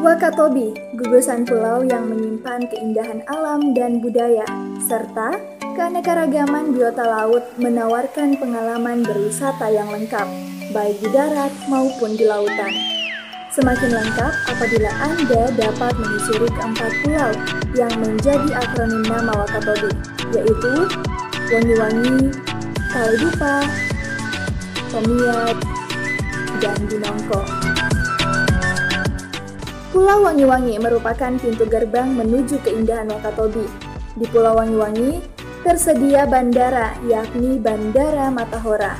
Wakatobi, gugusan pulau yang menyimpan keindahan alam dan budaya, serta keanekaragaman biota laut menawarkan pengalaman berwisata yang lengkap, baik di darat maupun di lautan. Semakin lengkap apabila Anda dapat menyusuri keempat pulau yang menjadi akronim nama Wakatobi, yaitu Wangi-Wangi, Kaledupa, Tomiyat, dan Binongko. Pulau Wangi-Wangi merupakan pintu gerbang menuju keindahan Wakatobi. Di Pulau Wangi-Wangi tersedia bandara, yakni Bandara Matahora.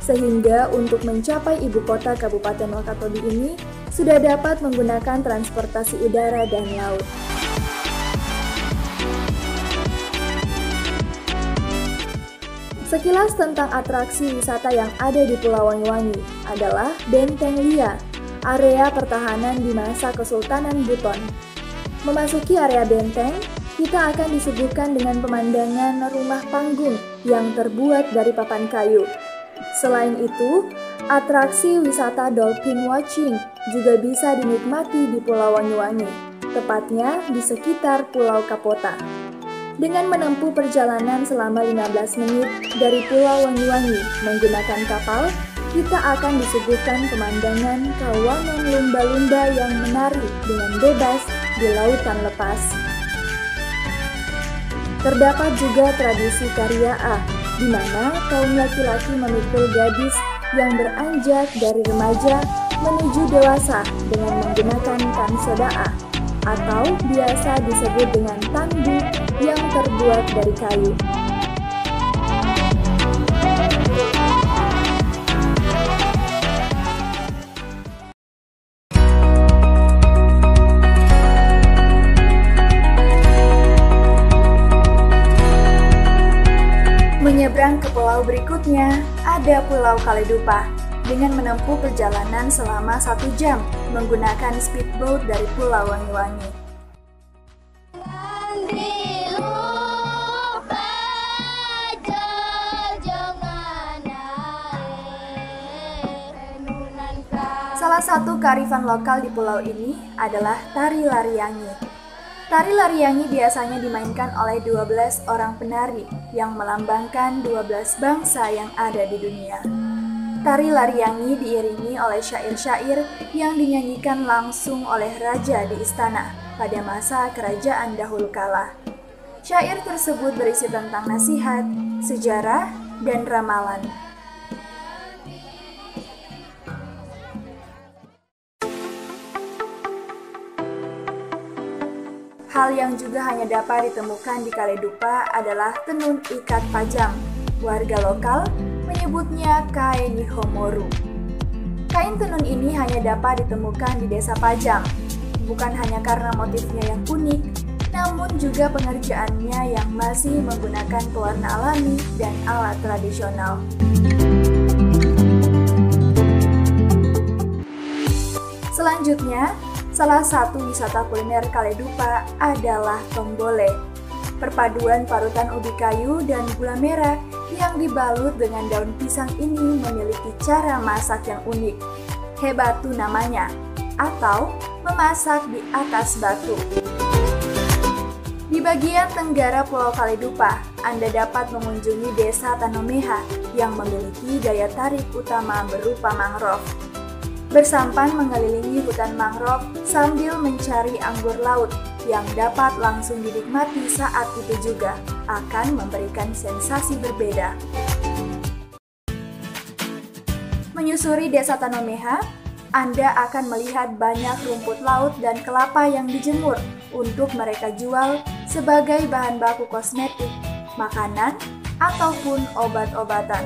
Sehingga untuk mencapai ibu kota Kabupaten Wakatobi ini sudah dapat menggunakan transportasi udara dan laut. Sekilas tentang atraksi wisata yang ada di Pulau Wangi-Wangi adalah Benteng Lia, area pertahanan di masa Kesultanan Buton. Memasuki area benteng, kita akan disuguhkan dengan pemandangan rumah panggung yang terbuat dari papan kayu. Selain itu, atraksi wisata dolphin watching juga bisa dinikmati di Pulau Wangi-Wangi, tepatnya di sekitar Pulau Kapota. Dengan menempuh perjalanan selama 15 menit dari Pulau Wangi-Wangi menggunakan kapal, kita akan disuguhkan pemandangan kawanan lumba-lumba yang menari dengan bebas di lautan lepas. Terdapat juga tradisi kariaa, di mana kaum laki-laki memikul gadis yang beranjak dari remaja menuju dewasa dengan menggunakan kansodaa, atau biasa disebut dengan tandu yang terbuat dari kayu. Menyeberang ke pulau berikutnya, ada Pulau Kaledupa, dengan menempuh perjalanan selama 1 jam menggunakan speedboat dari Pulau Wangi-Wangi. Salah satu kearifan lokal di pulau ini adalah tari lariyangi. Tari lariyangi biasanya dimainkan oleh 12 orang penari yang melambangkan 12 bangsa yang ada di dunia. Tari lariyangi diiringi oleh syair-syair yang dinyanyikan langsung oleh raja di istana pada masa kerajaan dahulu kala. Syair tersebut berisi tentang nasihat, sejarah, dan ramalan. Hal yang juga hanya dapat ditemukan di Kaledupa adalah tenun ikat pajang. Warga lokal menyebutnya kain nihomoru. Kain tenun ini hanya dapat ditemukan di Desa Pajang, bukan hanya karena motifnya yang unik, namun juga pengerjaannya yang masih menggunakan pewarna alami dan alat tradisional. Selanjutnya, salah satu wisata kuliner Kaledupa adalah Tongbole, perpaduan parutan ubi kayu dan gula merah yang dibalut dengan daun pisang ini memiliki cara masak yang unik. Hebatu namanya, atau memasak di atas batu. Di bagian tenggara Pulau Kaledupa, Anda dapat mengunjungi Desa Tanomeha yang memiliki daya tarik utama berupa mangrove. Bersampan mengelilingi hutan mangrove sambil mencari anggur laut yang dapat langsung dinikmati saat itu juga akan memberikan sensasi berbeda. Menyusuri Desa Tanomeha, Anda akan melihat banyak rumput laut dan kelapa yang dijemur untuk mereka jual sebagai bahan baku kosmetik, makanan, ataupun obat-obatan.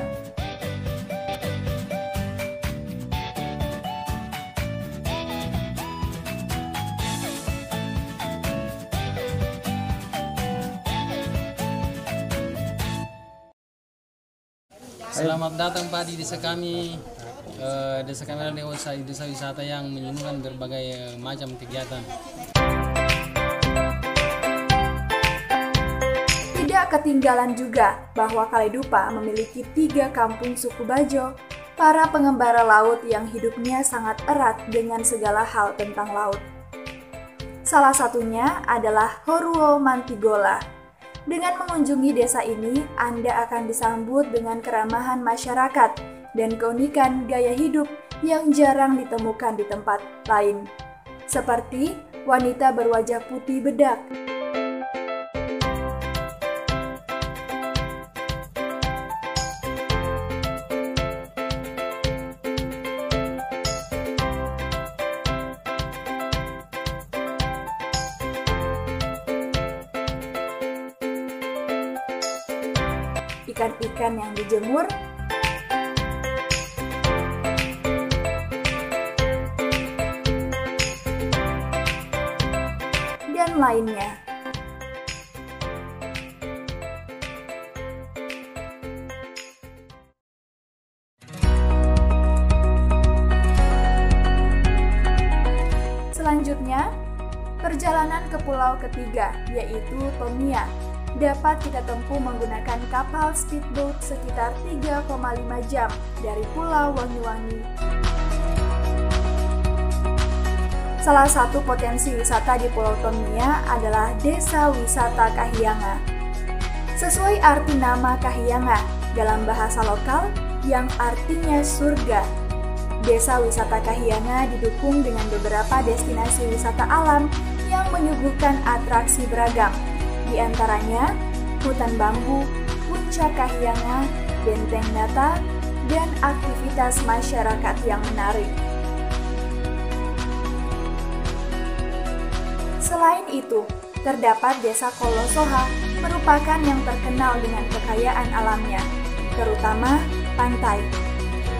Selamat datang Pak di desa kami. Desa kami adalah desa wisata yang menyuguhkan berbagai macam kegiatan. Tidak ketinggalan juga bahwa Kaledupa memiliki 3 kampung suku Bajo, para pengembara laut yang hidupnya sangat erat dengan segala hal tentang laut. Salah satunya adalah Horuo Mantigola. Dengan mengunjungi desa ini, Anda akan disambut dengan keramahan masyarakat dan keunikan gaya hidup yang jarang ditemukan di tempat lain, seperti wanita berwajah putih bedak, ikan-ikan yang dijemur, dan lainnya. Selanjutnya, perjalanan ke pulau ketiga, yaitu Tomia, dapat kita tempuh menggunakan kapal speedboat sekitar 3,5 jam dari Pulau Wangi-Wangi. Salah satu potensi wisata di Pulau Tomia adalah Desa Wisata Kahiyanga. Sesuai arti nama Kahiyanga dalam bahasa lokal yang artinya surga, Desa Wisata Kahiyanga didukung dengan beberapa destinasi wisata alam yang menyuguhkan atraksi beragam, di antaranya hutan bambu, puncak Kahiyanga, benteng Nata, dan aktivitas masyarakat yang menarik. Selain itu, terdapat Desa Kolosoha merupakan yang terkenal dengan kekayaan alamnya, terutama pantai.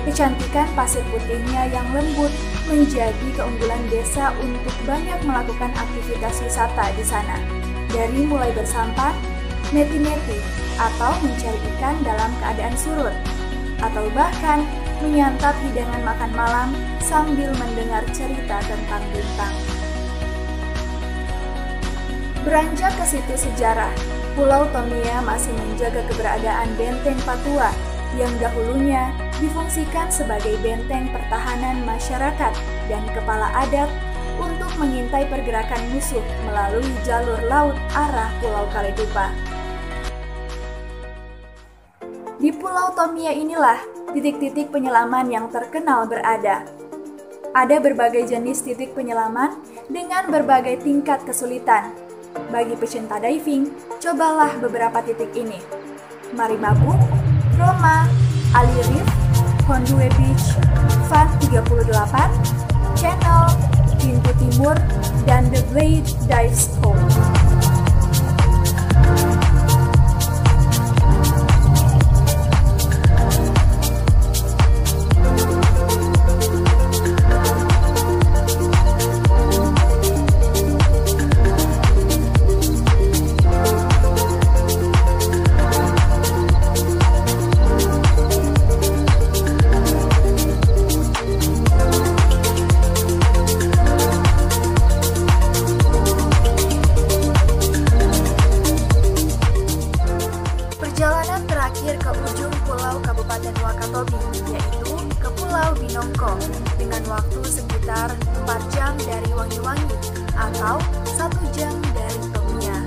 Kecantikan pasir putihnya yang lembut menjadi keunggulan desa untuk banyak melakukan aktivitas wisata di sana. Dari mulai bersampan, neti-neti, atau mencari ikan dalam keadaan surut, atau bahkan menyantap hidangan makan malam sambil mendengar cerita tentang bintang. Beranjak ke situs sejarah, Pulau Tomia masih menjaga keberadaan Benteng Patua yang dahulunya difungsikan sebagai benteng pertahanan masyarakat dan kepala adat untuk mengintai pergerakan musuh melalui jalur laut arah Pulau Kaledupa. Di Pulau Tomia inilah titik-titik penyelaman yang terkenal berada. Ada berbagai jenis titik penyelaman dengan berbagai tingkat kesulitan. Bagi pecinta diving, cobalah beberapa titik ini: Marimabu, Roma, Ali Reef, Hondue Beach, Fun 38, Channel, Pintu Timur, dan The Blade Dive School. Dengan waktu sekitar 4 jam dari Wangi-Wangi atau 1 jam dari Tomia.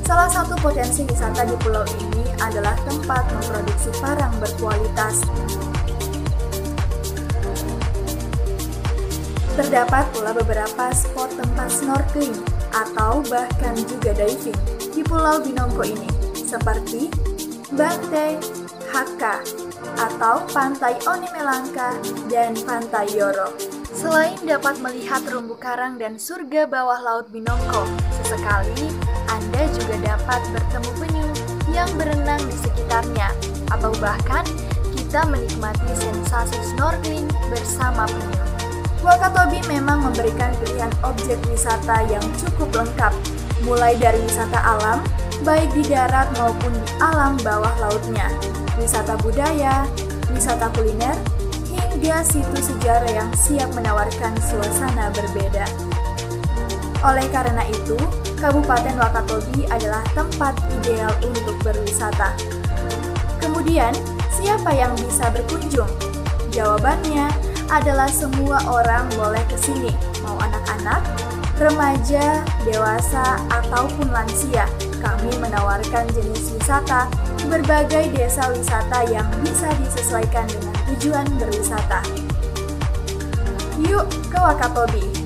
Salah satu potensi wisata di pulau ini adalah tempat memproduksi parang berkualitas. Terdapat pula beberapa spot tempat snorkeling atau bahkan juga diving di Pulau Binongko ini, seperti Bante, Haka, atau Pantai Onimelangka dan Pantai Yoro. Selain dapat melihat terumbu karang dan surga bawah laut Binongko, sesekali Anda juga dapat bertemu penyu yang berenang di sekitarnya, atau bahkan kita menikmati sensasi snorkeling bersama penyu. Wakatobi memang memberikan pilihan objek wisata yang cukup lengkap, mulai dari wisata alam, baik di darat maupun di alam bawah lautnya, wisata budaya, wisata kuliner, hingga situs sejarah yang siap menawarkan suasana berbeda. Oleh karena itu, Kabupaten Wakatobi adalah tempat ideal untuk berwisata. Kemudian, siapa yang bisa berkunjung? Jawabannya adalah semua orang boleh ke sini, mau anak-anak, remaja, dewasa, ataupun lansia. Kami menawarkan jenis wisata di berbagai desa wisata yang bisa disesuaikan dengan tujuan berwisata. Yuk ke Wakatobi!